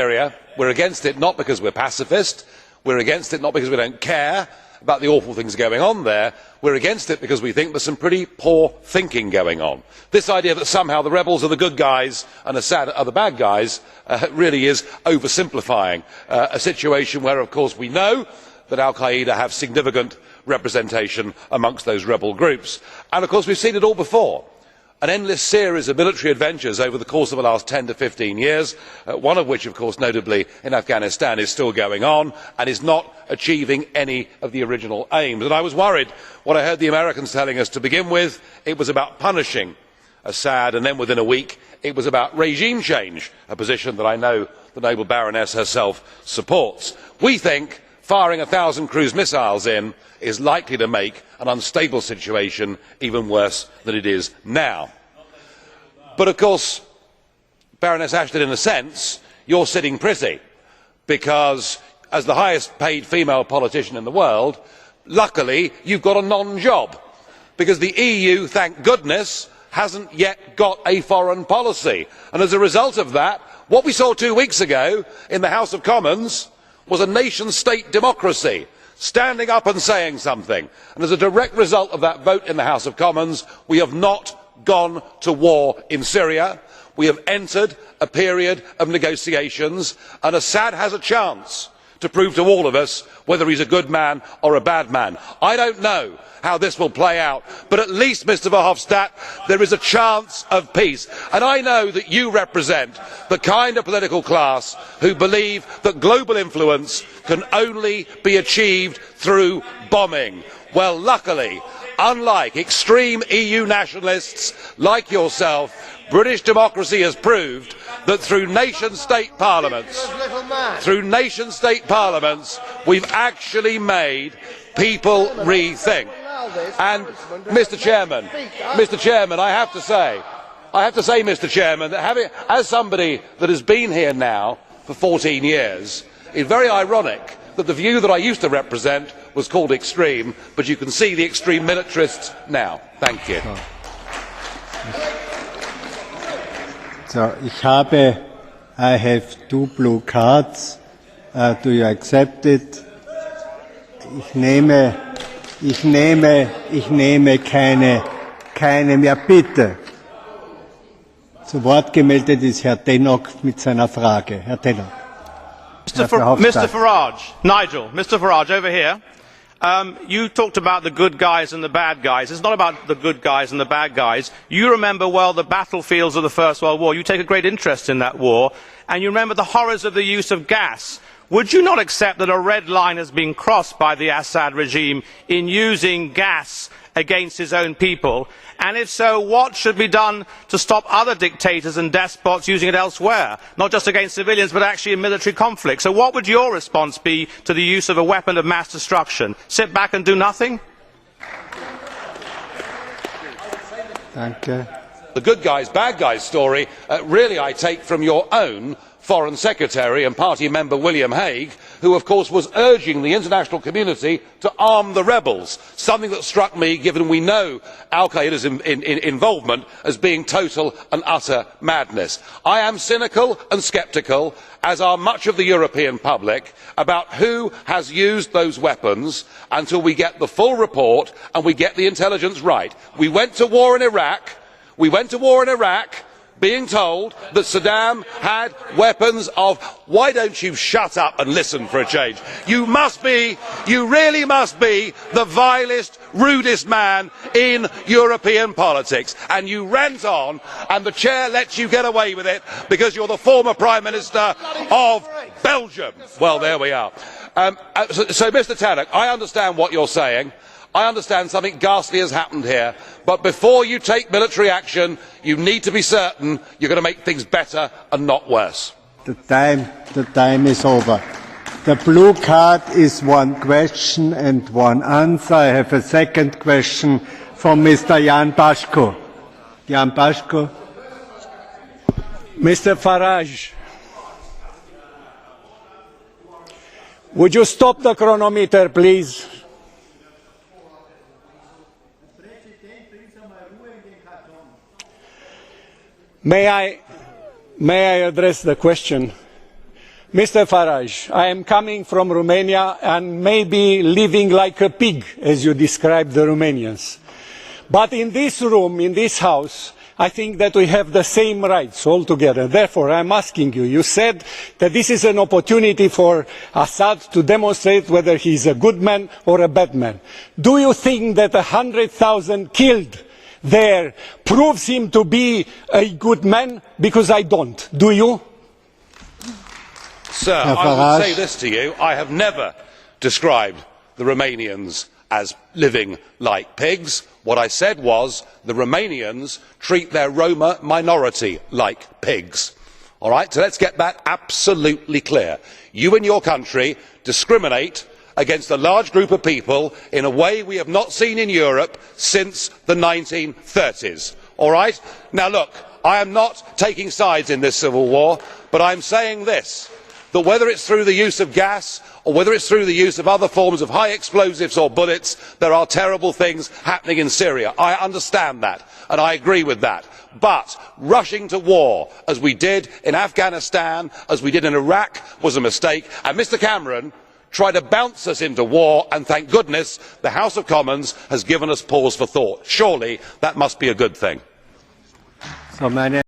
Syria. We're against it not because we're pacifist, we're against it not because we don't care about the awful things going on there, we're against it because we think there's some pretty poor thinking going on. This idea that somehow the rebels are the good guys and Assad are the bad guys really is oversimplifying a situation where, of course, we know that Al Qaeda have significant representation amongst those rebel groups. And of course we've seen it all before. An endless series of military adventures over the course of the last 10 to 15 years, one of which, of course, notably in Afghanistan, is still going on and is not achieving any of the original aims. And I was worried when I heard the Americans telling us to begin with it was about punishing Assad, and then within a week it was about regime change, a position that I know the noble Baroness herself supports. We think firing 1,000 cruise missiles in is likely to make an unstable situation even worse than it is now. But of course, Baroness Ashton, in a sense, you're sitting pretty, because as the highest paid female politician in the world, luckily you've got a non-job, because the EU, thank goodness, hasn't yet got a foreign policy. And as a result of that, what we saw 2 weeks ago in the House of Commons was a nation-state democracy standing up and saying something. And as a direct result of that vote in the House of Commons, we have not gone to war in Syria. We have entered a period of negotiations, and Assad has a chance to prove to all of us whether he's a good man or a bad man. I don't know how this will play out, but at least, Mr Verhofstadt, there is a chance of peace. And I know that you represent the kind of political class who believe that global influence can only be achieved through bombing. Well, luckily, unlike extreme EU nationalists like yourself, British democracy has proved that through nation-state parliaments, we've actually made people rethink. And Mr Chairman, I have to say, Mr Chairman, that as somebody that has been here now for 14 years, it's very ironic that the view that I used to represent was called extreme, but you can see the extreme militarists now. Thank you. So, I have 2 blue cards. Do you accept it? Ich nehme keine mehr. Bitte. Zu Wort gemeldet ist Herr Tannock mit seiner Frage. Herr Tannock. Mr Farage, Nigel, Mr Farage, over here. You talked about the good guys and the bad guys. It's not about the good guys and the bad guys. You remember well the battlefields of the First World War. You take a great interest in that war, and you remember the horrors of the use of gas. Would you not accept that a red line has been crossed by the Assad regime in using gas against his own people? And if so, what should be done to stop other dictators and despots using it elsewhere, not just against civilians but actually in military conflict? So what would your response be to the use of a weapon of mass destruction? Sit back and do nothing? Danke. The good guys, bad guys story really I take from your own Foreign Secretary and party member William Hague, who of course was urging the international community to arm the rebels, something that struck me, given we know Al Qaeda's involvement, as being total and utter madness. I am cynical and sceptical, as are much of the European public, about who has used those weapons until we get the full report and we get the intelligence right. We went to war in Iraq being told that Saddam had weapons of... Why don't you shut up and listen for a change? You really must be the vilest, rudest man in European politics. And you rant on, and the chair lets you get away with it because you're the former Prime Minister of Belgium. Well, there we are. So, Mr Tannock, I understand what you're saying. I understand something ghastly has happened here, but before you take military action, you need to be certain you're going to make things better and not worse. The time is over. The blue card is 1 question and 1 answer. I have a second question from Mr. Jan Bashko. Jan Bashko. Mr. Farage, would you stop the chronometer, please? May I address the question? Mr. Farage, I am coming from Romania and maybe living like a pig, as you described the Romanians. But in this room, in this house, I think that we have the same rights altogether. Therefore, I am asking you, you said that this is an opportunity for Assad to demonstrate whether he is a good man or a bad man. Do you think that 100,000 killed there proves him to be a good man? Because I don't. Do you? Sir, I would say this to you. I have never described the Romanians as living like pigs. What I said was the Romanians treat their Roma minority like pigs. All right, so let's get that absolutely clear. You in your country discriminate against a large group of people in a way we have not seen in Europe since the 1930s. All right? Now look, I am not taking sides in this civil war, but I am saying this, that whether it's through the use of gas or whether it's through the use of other forms of high explosives or bullets, there are terrible things happening in Syria. I understand that and I agree with that. But rushing to war, as we did in Afghanistan, as we did in Iraq, was a mistake. And Mr Cameron tried to bounce us into war, and thank goodness the House of Commons has given us pause for thought. Surely that must be a good thing.